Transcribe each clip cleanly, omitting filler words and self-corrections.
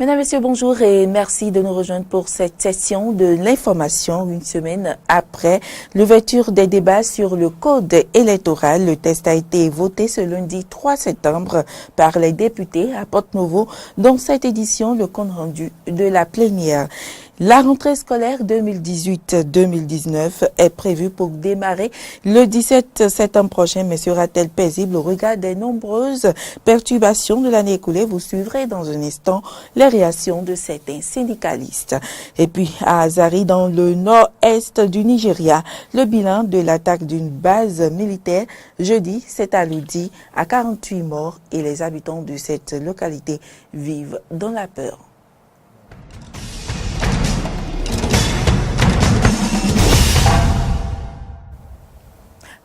Mesdames, Messieurs, bonjour et merci de nous rejoindre pour cette session de l'information une semaine après l'ouverture des débats sur le code électoral. Le texte a été voté ce lundi 3 septembre par les députés à Porte-Nouveau. Dans cette édition, le compte rendu de la plénière. La rentrée scolaire 2018-2019 est prévue pour démarrer le 17 septembre prochain, mais sera-t-elle paisible au regard des nombreuses perturbations de l'année écoulée? Vous suivrez dans un instant les réactions de certains syndicalistes. Et puis, à Azari, dans le nord-est du Nigeria, le bilan de l'attaque d'une base militaire jeudi s'est alourdi à 48 morts et les habitants de cette localité vivent dans la peur.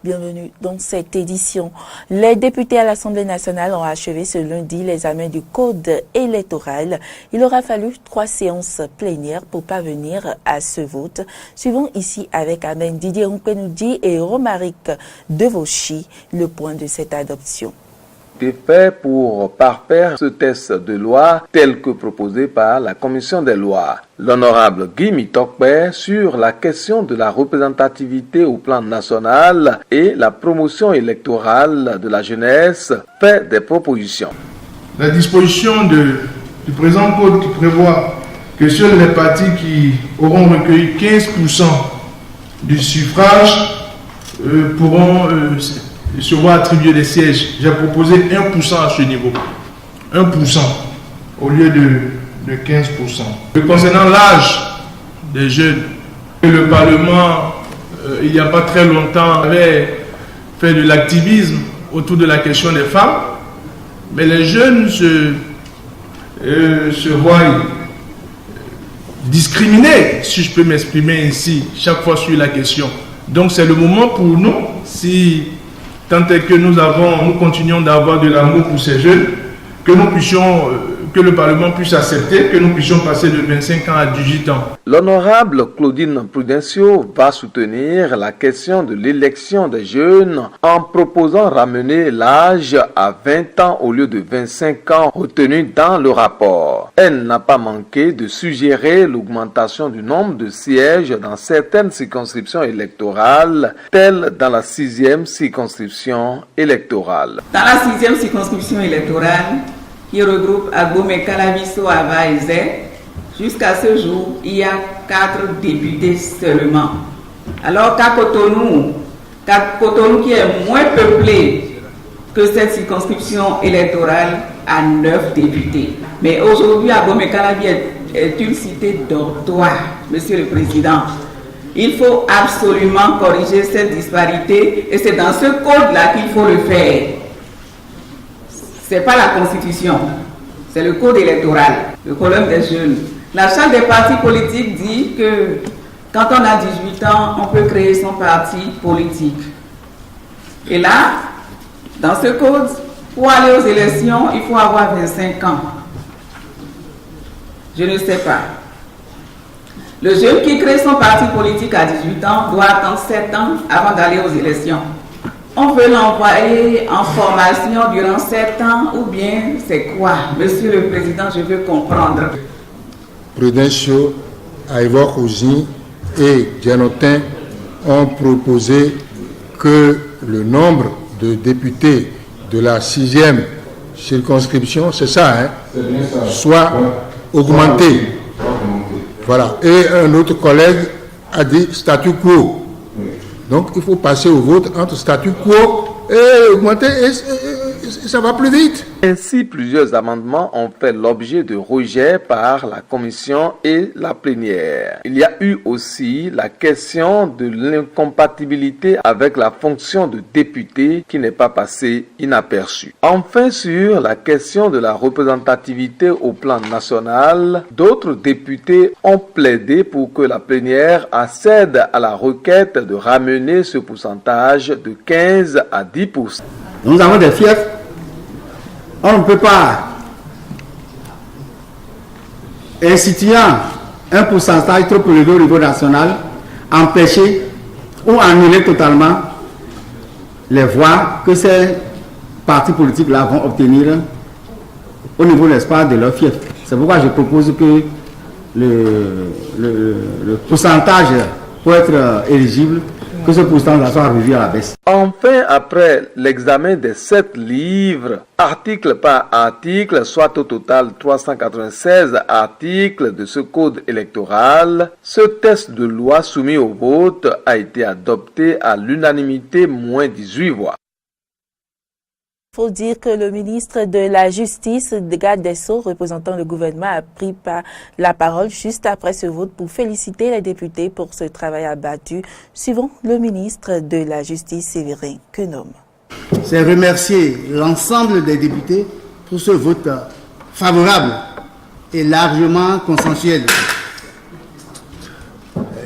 Bienvenue dans cette édition. Les députés à l'Assemblée nationale ont achevé ce lundi l'examen du code électoral. Il aura fallu 3 séances plénières pour parvenir à ce vote. Suivons ici avec Amen Didier Mpenoudi et Romaric Devauchy le point de cette adoption. Fait pour parfaire ce texte de loi tel que proposé par la commission des lois. L'honorable Guy Mitokpe sur la question de la représentativité au plan national et la promotion électorale de la jeunesse fait des propositions. La disposition du présent code qui prévoit que seuls les partis qui auront recueilli 15% du suffrage pourront se voir attribuer des sièges. J'ai proposé 1% à ce niveau. 1% au lieu de 15%. Concernant l'âge des jeunes, le Parlement, il n'y a pas très longtemps, avait fait de l'activisme autour de la question des femmes. Mais les jeunes se voient discriminés, si je peux m'exprimer ainsi, chaque fois sur la question. Donc c'est le moment pour nous, si tant est que nous continuons d'avoir de l'amour pour ces jeunes, que le Parlement puisse accepter, que nous puissions passer de 25 ans à 18 ans. L'honorable Claudine Prudencio va soutenir la question de l'élection des jeunes en proposant ramener l'âge à 20 ans au lieu de 25 ans retenu dans le rapport. Elle n'a pas manqué de suggérer l'augmentation du nombre de sièges dans certaines circonscriptions électorales, telles dans la 6e circonscription électorale. Dans la 6e circonscription électorale, qui regroupe Agbomek, Calaviso, Ava et Zé, jusqu'à ce jour, il y a 4 députés seulement. Alors qu'à Cotonou qui est moins peuplé que cette circonscription électorale, a 9 députés. Mais aujourd'hui, Agbomek Calavi est une cité dortoir, Monsieur le Président. Il faut absolument corriger cette disparité et c'est dans ce code-là qu'il faut le faire. Ce n'est pas la Constitution, c'est le code électoral, le problème des jeunes. La charte des partis politiques dit que quand on a 18 ans, on peut créer son parti politique. Et là, dans ce code, pour aller aux élections, il faut avoir 25 ans. Je ne sais pas. Le jeune qui crée son parti politique à 18 ans doit attendre 7 ans avant d'aller aux élections. On veut l'envoyer en formation durant 7 ans ou bien c'est quoi? Monsieur le Président, je veux comprendre. Prudencio, Aïvo Kouzi et Dianotin ont proposé que le nombre de députés de la 6e circonscription, c'est ça, hein, soit augmenté. Voilà. Et un autre collègue a dit statu quo. Donc, il faut passer au vote entre statu quo et augmenter, et ça va plus vite. Ainsi, plusieurs amendements ont fait l'objet de rejet par la commission et la plénière. Il y a eu aussi la question de l'incompatibilité avec la fonction de député qui n'est pas passée inaperçue. Enfin, sur la question de la représentativité au plan national, d'autres députés ont plaidé pour que la plénière accède à la requête de ramener ce pourcentage de 15 à 10%. Nous avons des fiefs. On ne peut pas, instituant un pourcentage trop élevé au niveau national, empêcher ou annuler totalement les voix que ces partis politiques-là vont obtenir au niveau, n'est-ce pas, de leur fief. C'est pourquoi je propose que le pourcentage pour être éligible, que ce pourcentage soit revu à la baisse. Enfin, après l'examen des 7 livres, article par article, soit au total 396 articles de ce code électoral, ce texte de loi soumis au vote a été adopté à l'unanimité, moins 18 voix. Il faut dire que le ministre de la Justice, de garde des Sceaux, représentant le gouvernement, a pris la parole juste après ce vote pour féliciter les députés pour ce travail abattu. Suivant le ministre de la Justice, Séverin Quenom. C'est remercier l'ensemble des députés pour ce vote favorable et largement consensuel.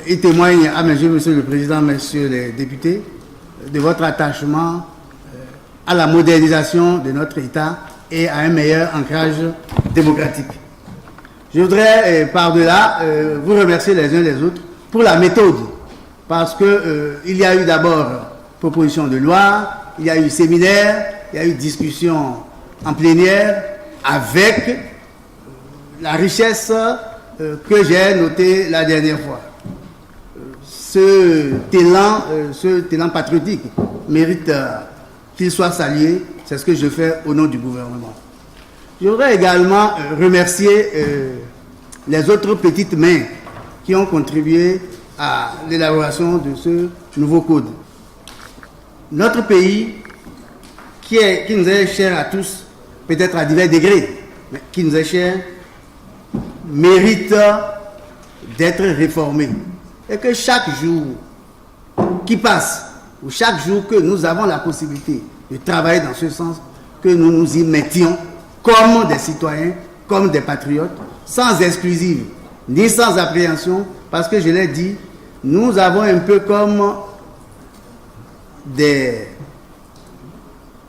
Il témoigne à mes yeux, Monsieur le Président, Messieurs les députés, de votre attachement à la modernisation de notre État et à un meilleur ancrage démocratique. Je voudrais, par-delà, vous remercier les uns les autres pour la méthode, parce que il y a eu d'abord proposition de loi, il y a eu séminaire, il y a eu discussion en plénière, avec la richesse que j'ai notée la dernière fois. Ce talent patriotique mérite qu'il soit salué, c'est ce que je fais au nom du gouvernement. Je voudrais également remercier les autres petites mains qui ont contribué à l'élaboration de ce nouveau code. Notre pays, qui nous est cher à tous, peut-être à divers degrés, mais qui nous est cher, mérite d'être réformé. Et que chaque jour qui passe, ou chaque jour que nous avons la possibilité de travailler dans ce sens, que nous nous y mettions comme des citoyens, comme des patriotes, sans exclusive, ni sans appréhension, parce que je l'ai dit, nous avons un peu comme des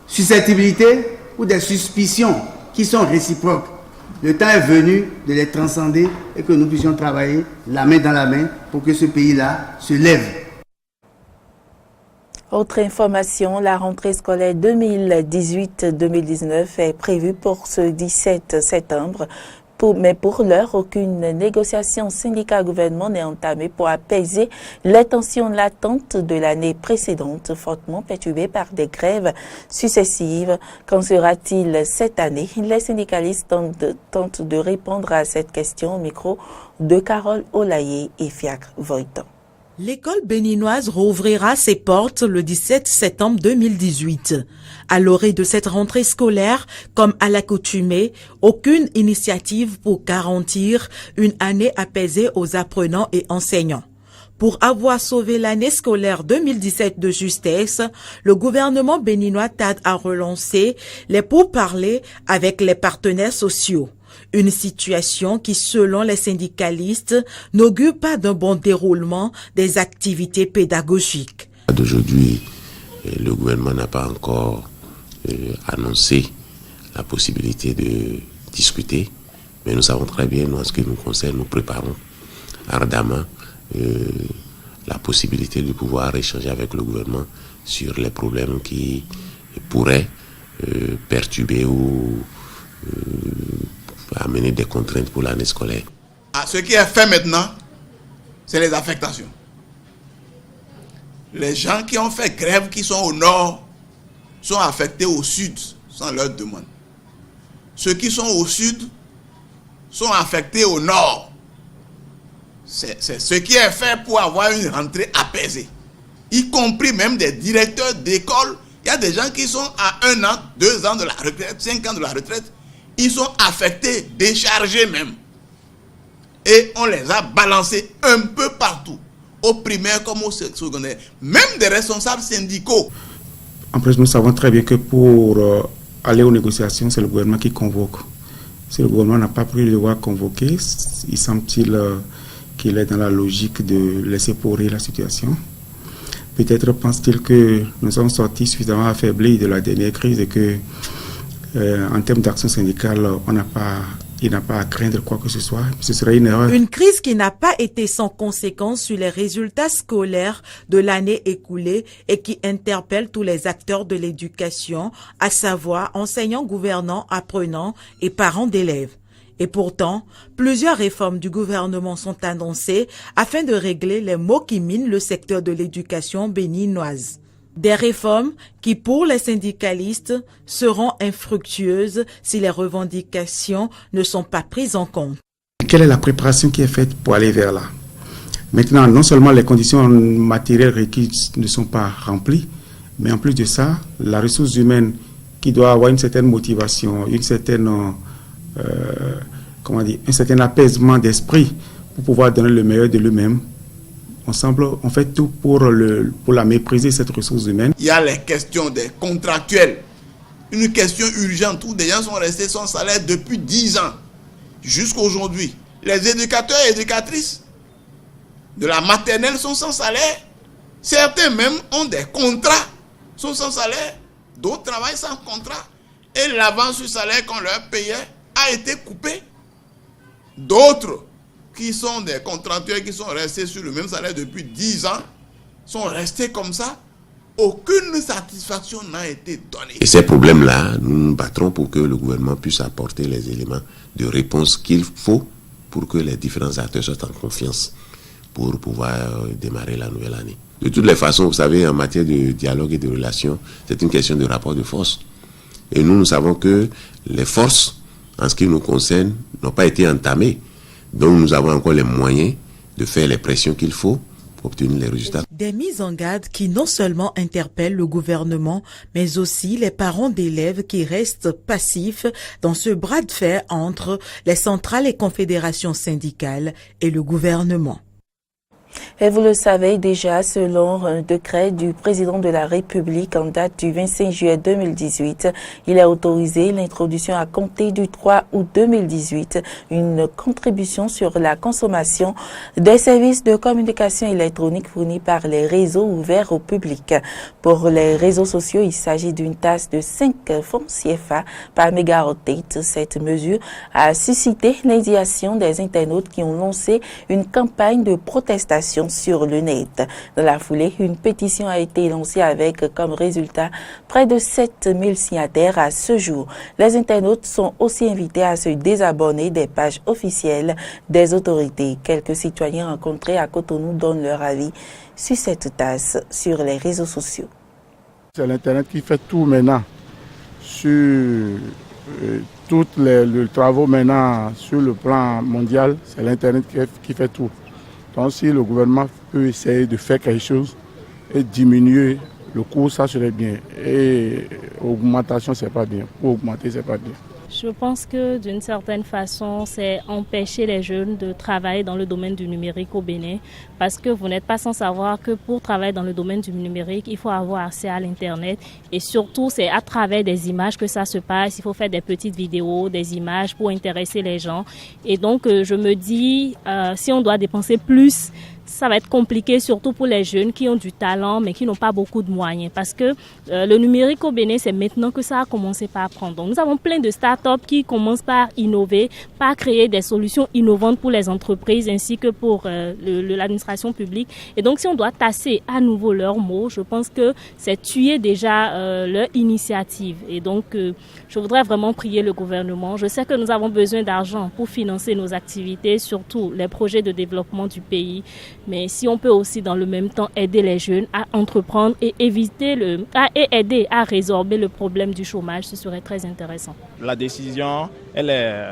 susceptibilités ou des suspicions qui sont réciproques. Le temps est venu de les transcender et que nous puissions travailler la main dans la main pour que ce pays-là se lève. Autre information, la rentrée scolaire 2018-2019 est prévue pour ce 17 septembre. Mais pour l'heure, aucune négociation syndicat-gouvernement n'est entamée pour apaiser les tensions latentes de l'année précédente, fortement perturbées par des grèves successives. Qu'en sera-t-il cette année? Les syndicalistes tentent de répondre à cette question au micro de Carole Olaye et Fiacre Voitan. L'école béninoise rouvrira ses portes le 17 septembre 2018. À l'orée de cette rentrée scolaire, comme à l'accoutumée, aucune initiative pour garantir une année apaisée aux apprenants et enseignants. Pour avoir sauvé l'année scolaire 2017 de justesse, le gouvernement béninois tarde à relancer les pourparlers avec les partenaires sociaux. Une situation qui, selon les syndicalistes, n'augure pas d'un bon déroulement des activités pédagogiques. D'aujourd'hui, le gouvernement n'a pas encore annoncé la possibilité de discuter, mais nous savons très bien, nous, en ce qui nous concerne, nous préparons ardemment la possibilité de pouvoir échanger avec le gouvernement sur les problèmes qui pourraient perturber ou amener des contraintes pour l'année scolaire. Ce qui est fait maintenant, c'est les affectations. Les gens qui ont fait grève, qui sont au nord, sont affectés au sud, sans leur demande. Ceux qui sont au sud sont affectés au nord. C'est ce qui est fait pour avoir une rentrée apaisée. Y compris même des directeurs d'école. Il y a des gens qui sont à 1 an, 2 ans de la retraite, 5 ans de la retraite. Ils sont affectés, déchargés même. Et on les a balancés un peu partout, au primaire comme au secondaire. Même des responsables syndicaux. En plus, nous savons très bien que pour aller aux négociations, c'est le gouvernement qui convoque. Si le gouvernement n'a pas pris le devoir de convoquer, il semble-t-il qu'il est dans la logique de laisser pourrir la situation. Peut-être pense-t-il que nous sommes sortis suffisamment affaiblis de la dernière crise et que en termes d'action syndicale, il n'a pas à craindre quoi que ce soit. Ce serait une erreur. Une crise qui n'a pas été sans conséquence sur les résultats scolaires de l'année écoulée et qui interpelle tous les acteurs de l'éducation, à savoir enseignants, gouvernants, apprenants et parents d'élèves. Et pourtant, plusieurs réformes du gouvernement sont annoncées afin de régler les maux qui minent le secteur de l'éducation béninoise. Des réformes qui, pour les syndicalistes, seront infructueuses si les revendications ne sont pas prises en compte. Quelle est la préparation qui est faite pour aller vers là? Maintenant, non seulement les conditions matérielles requises ne sont pas remplies, mais en plus de ça, la ressource humaine qui doit avoir une certaine motivation, une certaine, un certain apaisement d'esprit pour pouvoir donner le meilleur de lui-même. On fait tout pour la mépriser, cette ressource humaine. Il y a les questions des contractuels. Une question urgente où des gens sont restés sans salaire depuis 10 ans jusqu'à aujourd'hui. Les éducateurs et éducatrices de la maternelle sont sans salaire. Certains même ont des contrats, sont sans salaire. D'autres travaillent sans contrat. Et l'avance sur salaire qu'on leur payait a été coupé. D'autres qui sont des contractuels qui sont restés sur le même salaire depuis 10 ans sont restés comme ça. Aucune satisfaction n'a été donnée. Et ces problèmes-là, nous nous battrons pour que le gouvernement puisse apporter les éléments de réponse qu'il faut pour que les différents acteurs soient en confiance pour pouvoir démarrer la nouvelle année. De toutes les façons, vous savez, en matière de dialogue et de relations, c'est une question de rapport de force. Et nous savons que les forces, en ce qui nous concerne, n'ont pas été entamées. Donc nous avons encore les moyens de faire les pressions qu'il faut pour obtenir les résultats. Des mises en garde qui non seulement interpellent le gouvernement, mais aussi les parents d'élèves qui restent passifs dans ce bras de fer entre les centrales et confédérations syndicales et le gouvernement. Et vous le savez déjà, selon un décret du président de la République en date du 25 juillet 2018, il a autorisé l'introduction à compter du 3 août 2018 une contribution sur la consommation des services de communication électronique fournis par les réseaux ouverts au public. Pour les réseaux sociaux, il s'agit d'une taxe de 5 francs CFA par mégaoctet. Cette mesure a suscité l'indignation des internautes qui ont lancé une campagne de protestation sur le net. Dans la foulée, une pétition a été lancée avec comme résultat près de 7000 signataires à ce jour. Les internautes sont aussi invités à se désabonner des pages officielles des autorités. Quelques citoyens rencontrés à Cotonou donnent leur avis sur cette taxe sur les réseaux sociaux. C'est l'Internet qui fait tout maintenant sur tous les travaux maintenant sur le plan mondial. C'est l'Internet qui fait tout. Donc si le gouvernement peut essayer de faire quelque chose et diminuer le coût, ça serait bien. Et augmentation, c'est pas bien. Pour augmenter, c'est pas bien. Je pense que d'une certaine façon, c'est empêcher les jeunes de travailler dans le domaine du numérique au Bénin, parce que vous n'êtes pas sans savoir que pour travailler dans le domaine du numérique, il faut avoir accès à l'Internet, et surtout c'est à travers des images que ça se passe. Il faut faire des petites vidéos, des images pour intéresser les gens. Et donc je me dis, si on doit dépenser plus, ça va être compliqué, surtout pour les jeunes qui ont du talent mais qui n'ont pas beaucoup de moyens, parce que le numérique au Bénin, c'est maintenant que ça a commencé par prendre. Donc nous avons plein de startups qui commencent par innover, par créer des solutions innovantes pour les entreprises ainsi que pour l'administration publique. Et donc si on doit tasser à nouveau leurs mots, je pense que c'est tuer déjà leur initiative. Et donc je voudrais vraiment prier le gouvernement. Je sais que nous avons besoin d'argent pour financer nos activités, surtout les projets de développement du pays. Mais si on peut aussi dans le même temps aider les jeunes à entreprendre et aider à résorber le problème du chômage, ce serait très intéressant. La décision, elle est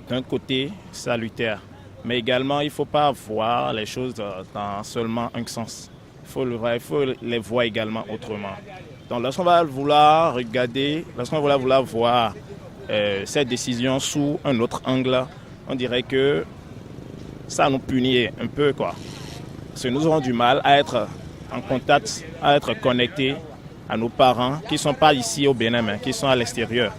d'un côté salutaire, mais également il ne faut pas voir les choses dans seulement un sens. Il faut les voir également autrement. Donc lorsqu'on va vouloir voir cette décision sous un autre angle, on dirait que ça nous punit un peu, quoi. Parce que nous aurons du mal à être en contact, à être connectés à nos parents qui ne sont pas ici au Bénin, mais qui sont à l'extérieur.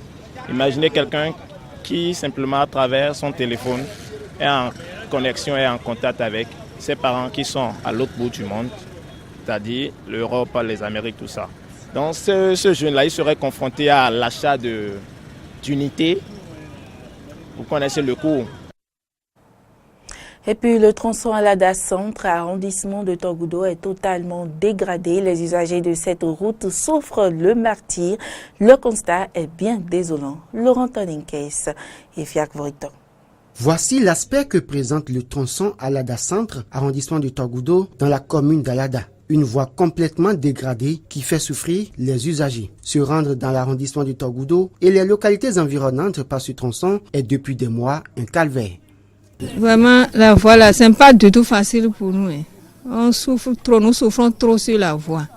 Imaginez quelqu'un qui, simplement à travers son téléphone, est en connexion et en contact avec ses parents qui sont à l'autre bout du monde, c'est-à-dire l'Europe, les Amériques, tout ça. Donc ce jeune-là, il serait confronté à l'achat d'unités. Vous connaissez le coût. Et puis le tronçon Alada Centre, arrondissement de Togoudo, est totalement dégradé. Les usagers de cette route souffrent le martyre. Le constat est bien désolant. Laurent Toninkes et Fiak Voriton. Voici l'aspect que présente le tronçon Alada Centre, arrondissement de Togoudo, dans la commune d'Alada. Une voie complètement dégradée qui fait souffrir les usagers. Se rendre dans l'arrondissement de Togoudo et les localités environnantes par ce tronçon est depuis des mois un calvaire. Vraiment, la voie là, c'est pas du tout facile pour nous. On souffre trop, nous souffrons trop sur la voie.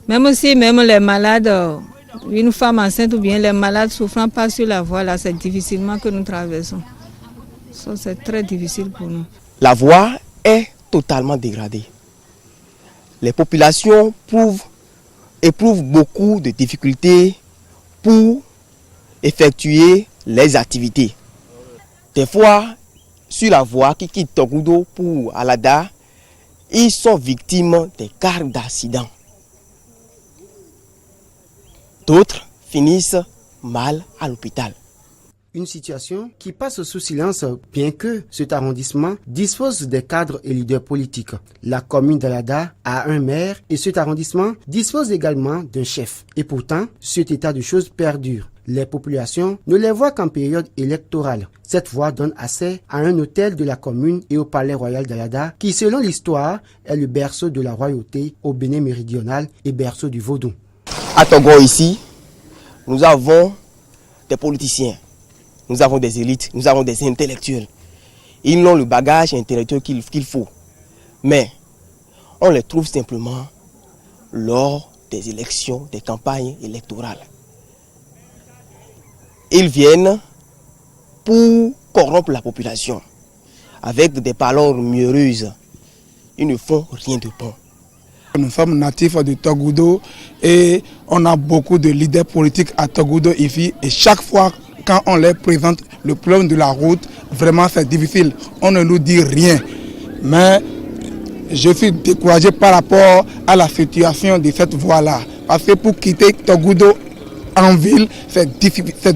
Même si les malades, une femme enceinte ou bien les malades souffrant pas sur la voie là, c'est difficilement que nous traversons. Ça, c'est très difficile pour nous. La voie est totalement dégradée. Les populations éprouvent beaucoup de difficultés pour effectuer les activités. Des fois, sur la voie qui quitte Togoudo pour Alada, ils sont victimes des cas d'accidents. D'autres finissent mal à l'hôpital. Une situation qui passe sous silence bien que cet arrondissement dispose des cadres et leaders politiques. La commune d'Alada a un maire et cet arrondissement dispose également d'un chef. Et pourtant, cet état de choses perdure. Les populations ne les voient qu'en période électorale. Cette voie donne accès à un hôtel de la commune et au palais royal d'Alada qui, selon l'histoire, est le berceau de la royauté au Bénin méridional et berceau du Vaudou. À Togo ici, nous avons des politiciens, nous avons des élites, nous avons des intellectuels. Ils ont le bagage intellectuel qu'il faut. Mais on les trouve simplement lors des élections, des campagnes électorales. Ils viennent pour corrompre la population avec des paroles mieureuses. Ils ne font rien de bon. Nous sommes natifs de Togoudo et on a beaucoup de leaders politiques à Togoudo ici. Et chaque fois quand on les présente le problème de la route, vraiment c'est difficile. On ne nous dit rien. Mais je suis découragé par rapport à la situation de cette voie-là. Parce que pour quitter Togoudo en ville, c'est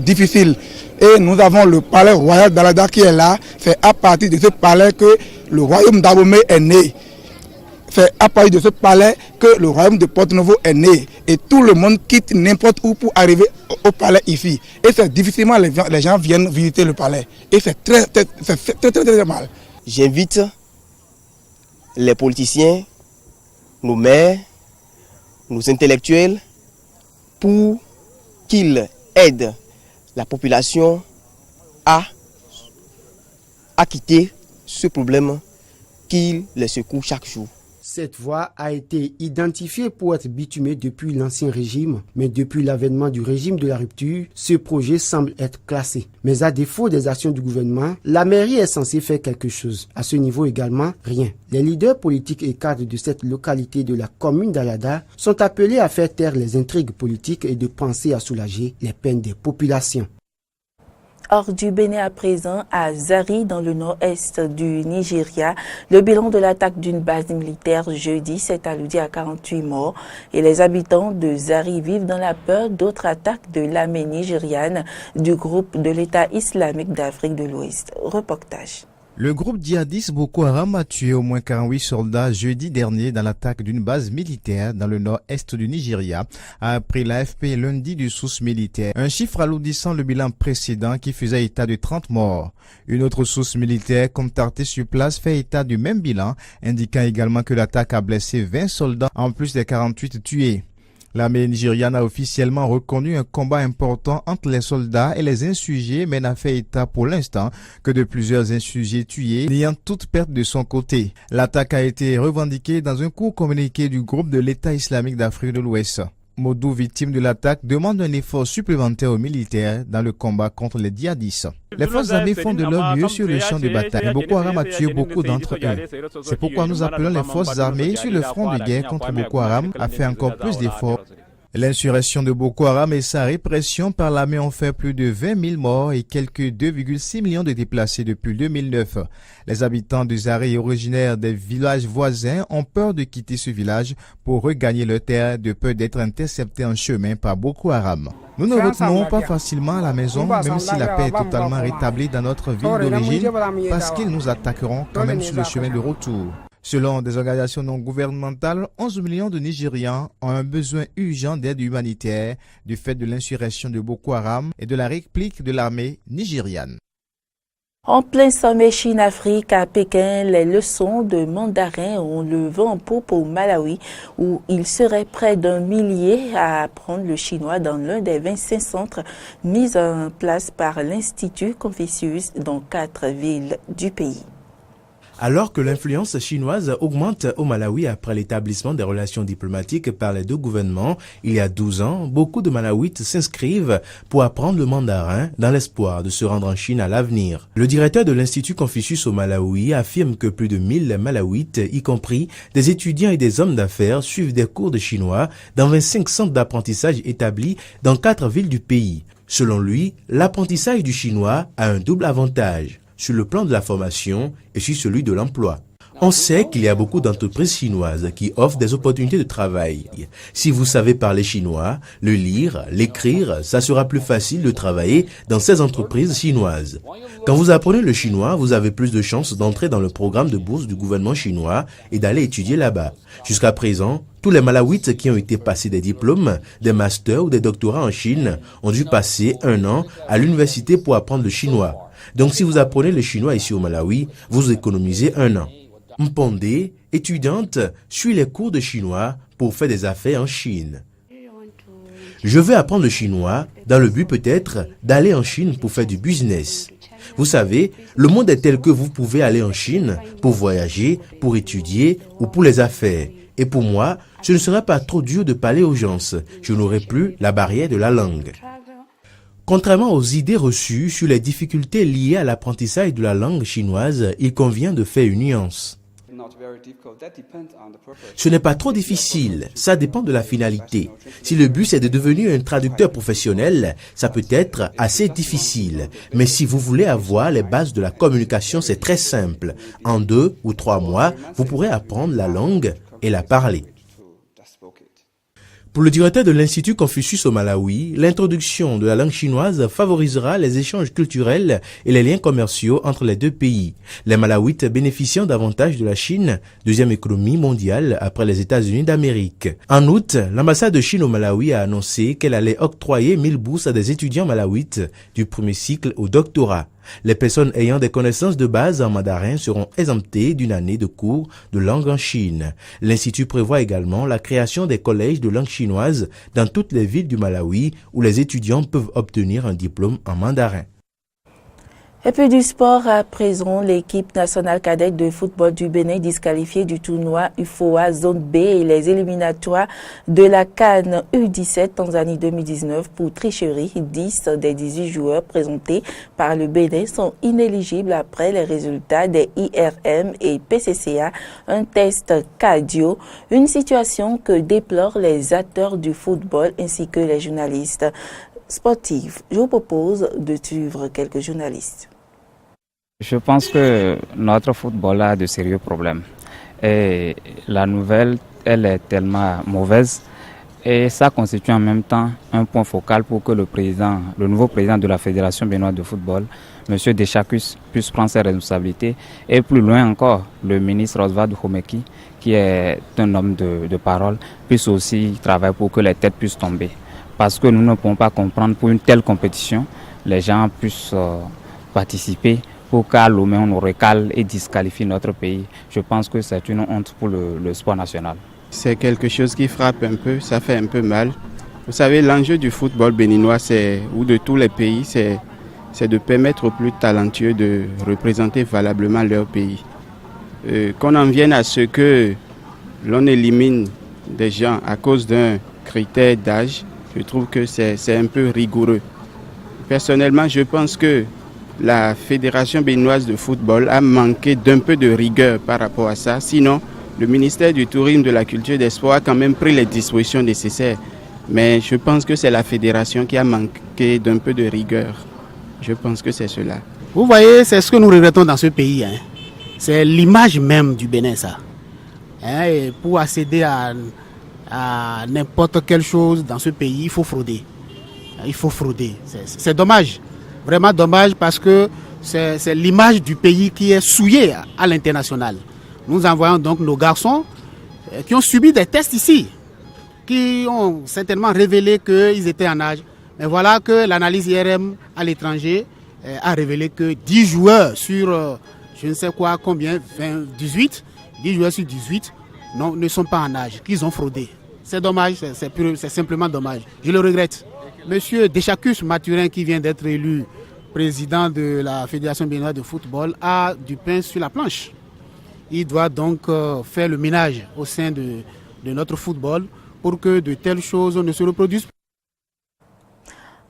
difficile. Et nous avons le palais royal d'Alada qui est là. C'est à partir de ce palais que le royaume d'Abomey est né. C'est à partir de ce palais que le royaume de Porto-Novo est né. Et tout le monde quitte n'importe où pour arriver au palais ici. Et c'est difficilement les gens viennent visiter le palais. Et c'est très mal. J'invite les politiciens, nos maires, nos intellectuels, pour qu'ils aident la population à quitter ce problème qui les secoue chaque jour. Cette voie a été identifiée pour être bitumée depuis l'ancien régime, mais depuis l'avènement du régime de la rupture, ce projet semble être classé. Mais à défaut des actions du gouvernement, la mairie est censée faire quelque chose. À ce niveau également, rien. Les leaders politiques et cadres de cette localité de la commune d'Alada sont appelés à faire taire les intrigues politiques et de penser à soulager les peines des populations. Hors du Bénin à présent, à Zari, dans le nord-est du Nigeria, le bilan de l'attaque d'une base militaire jeudi s'est alourdi à 48 morts et les habitants de Zari vivent dans la peur d'autres attaques de l'armée nigériane du groupe de l'État islamique d'Afrique de l'Ouest. Reportage. Le groupe djihadiste Boko Haram a tué au moins 48 soldats jeudi dernier dans l'attaque d'une base militaire dans le nord-est du Nigeria, a appris l'AFP lundi du source militaire. Un chiffre alourdissant le bilan précédent qui faisait état de 30 morts. Une autre source militaire contactée sur place fait état du même bilan, indiquant également que l'attaque a blessé 20 soldats en plus des 48 tués. L'armée nigériane a officiellement reconnu un combat important entre les soldats et les insurgés, mais n'a fait état pour l'instant que de plusieurs insurgés tués, niant toute perte de son côté. L'attaque a été revendiquée dans un court communiqué du groupe de l'État islamique d'Afrique de l'Ouest. Modou, victime de l'attaque, demande un effort supplémentaire aux militaires dans le combat contre les djihadistes. Les forces armées font de leur mieux sur le champ de bataille, mais Boko Haram a tué beaucoup d'entre eux. C'est pourquoi nous appelons les forces armées sur le front de guerre contre Boko Haram à faire encore plus d'efforts. L'insurrection de Boko Haram et sa répression par l'armée ont fait plus de 20 000 morts et quelques 2,6 millions de déplacés depuis 2009. Les habitants de Zaré, originaires des villages voisins, ont peur de quitter ce village pour regagner leur terre de peur d'être interceptés en chemin par Boko Haram. Nous ne retournons pas facilement à la maison, même si la paix est totalement rétablie dans notre ville d'origine, parce qu'ils nous attaqueront quand même sur le chemin de retour. Selon des organisations non gouvernementales, 11 millions de Nigérians ont un besoin urgent d'aide humanitaire du fait de l'insurrection de Boko Haram et de la réplique de l'armée nigériane. En plein sommet Chine-Afrique à Pékin, les leçons de mandarin ont le vent en poupe au Malawi, où il serait près d'un millier à apprendre le chinois dans l'un des 25 centres mis en place par l'Institut Confucius dans 4 villes du pays. Alors que l'influence chinoise augmente au Malawi après l'établissement des relations diplomatiques par les deux gouvernements, il y a 12 ans, beaucoup de Malawites s'inscrivent pour apprendre le mandarin dans l'espoir de se rendre en Chine à l'avenir. Le directeur de l'Institut Confucius au Malawi affirme que plus de 1000 Malawites, y compris des étudiants et des hommes d'affaires, suivent des cours de chinois dans 25 centres d'apprentissage établis dans 4 villes du pays. Selon lui, l'apprentissage du chinois a un double avantage, sur le plan de la formation et sur celui de l'emploi. On sait qu'il y a beaucoup d'entreprises chinoises qui offrent des opportunités de travail. Si vous savez parler chinois, le lire, l'écrire, ça sera plus facile de travailler dans ces entreprises chinoises. Quand vous apprenez le chinois, vous avez plus de chances d'entrer dans le programme de bourse du gouvernement chinois et d'aller étudier là-bas. Jusqu'à présent, tous les Malawites qui ont été passés des diplômes, des masters ou des doctorats en Chine ont dû passer 1 an à l'université pour apprendre le chinois. Donc si vous apprenez le chinois ici au Malawi, vous économisez 1 an. Mpondé, étudiante, suit les cours de chinois pour faire des affaires en Chine. Je veux apprendre le chinois dans le but peut-être d'aller en Chine pour faire du business. Vous savez, le monde est tel que vous pouvez aller en Chine pour voyager, pour étudier ou pour les affaires. Et pour moi, ce ne serait pas trop dur de parler aux gens. Je n'aurai plus la barrière de la langue. Contrairement aux idées reçues sur les difficultés liées à l'apprentissage de la langue chinoise, il convient de faire une nuance. Ce n'est pas trop difficile, ça dépend de la finalité. Si le but c'est de devenir un traducteur professionnel, ça peut être assez difficile. Mais si vous voulez avoir les bases de la communication, c'est très simple. En 2 ou 3 mois, vous pourrez apprendre la langue et la parler. Pour le directeur de l'Institut Confucius au Malawi, l'introduction de la langue chinoise favorisera les échanges culturels et les liens commerciaux entre les deux pays. Les Malawites bénéficiant davantage de la Chine, deuxième économie mondiale après les États-Unis d'Amérique. En août, l'ambassade de Chine au Malawi a annoncé qu'elle allait octroyer 1000 bourses à des étudiants malawites du premier cycle au doctorat. Les personnes ayant des connaissances de base en mandarin seront exemptées d'une année de cours de langue en Chine. L'Institut prévoit également la création des collèges de langue chinoise dans toutes les villes du Malawi où les étudiants peuvent obtenir un diplôme en mandarin. Et puis du sport à présent, l'équipe nationale cadette de football du Bénin disqualifiée du tournoi UFOA Zone B et les éliminatoires de la CAN U17 Tanzanie 2019 pour tricherie. 10 des 18 joueurs présentés par le Bénin sont inéligibles après les résultats des IRM et PCCA, un test cardio, une situation que déplorent les acteurs du football ainsi que les journalistes sportifs. Je vous propose de suivre quelques journalistes. Je pense que notre football a de sérieux problèmes. Et la nouvelle, elle est tellement mauvaise. Et ça constitue en même temps un point focal pour que le nouveau président de la Fédération béninoise de football, M. Deschacus, puisse prendre ses responsabilités. Et plus loin encore, le ministre Oswald Homeki, qui est un homme de parole, puisse aussi travailler pour que les têtes puissent tomber. Parce que nous ne pouvons pas comprendre pour une telle compétition, les gens puissent participer pour qu'à Lomé on nous recale et disqualifie notre pays. Je pense que c'est une honte pour le sport national. C'est quelque chose qui frappe un peu, ça fait un peu mal. Vous savez, l'enjeu du football béninois ou de tous les pays, c'est de permettre aux plus talentueux de représenter valablement leur pays. Qu'on en vienne à ce que l'on élimine des gens à cause d'un critère d'âge, je trouve que c'est un peu rigoureux. Personnellement, je pense que la Fédération béninoise de football a manqué d'un peu de rigueur par rapport à ça. Sinon, le ministère du Tourisme, de la Culture et des Sports a quand même pris les dispositions nécessaires. Mais je pense que c'est la fédération qui a manqué d'un peu de rigueur. Je pense que c'est cela. Vous voyez, c'est ce que nous regrettons dans ce pays. C'est l'image même du Bénin, ça. Et pour accéder à n'importe quelle chose dans ce pays, il faut frauder. Il faut frauder. C'est dommage. Vraiment dommage parce que c'est l'image du pays qui est souillée à l'international. Nous envoyons donc nos garçons qui ont subi des tests ici, qui ont certainement révélé qu'ils étaient en âge. Mais voilà que l'analyse IRM à l'étranger a révélé que 10 joueurs sur je ne sais quoi, combien, 10 joueurs sur 18 ne sont pas en âge, qu'ils ont fraudé. C'est dommage, c'est simplement dommage. Je le regrette. Monsieur Deschacus Mathurin, qui vient d'être élu président de la Fédération béninoise de football, a du pain sur la planche. Il doit donc faire le ménage au sein de notre football pour que de telles choses ne se reproduisent pas.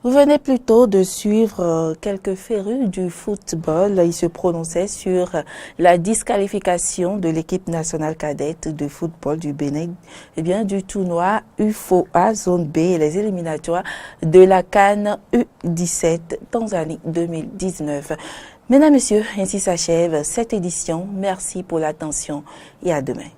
Vous venez plutôt de suivre quelques férus du football. Ils se prononçaient sur la disqualification de l'équipe nationale cadette de football du Bénin, du tournoi UFOA Zone B et les éliminatoires de la CAN U17 Tanzanie 2019. Mesdames, Messieurs, ainsi s'achève cette édition. Merci pour l'attention et à demain.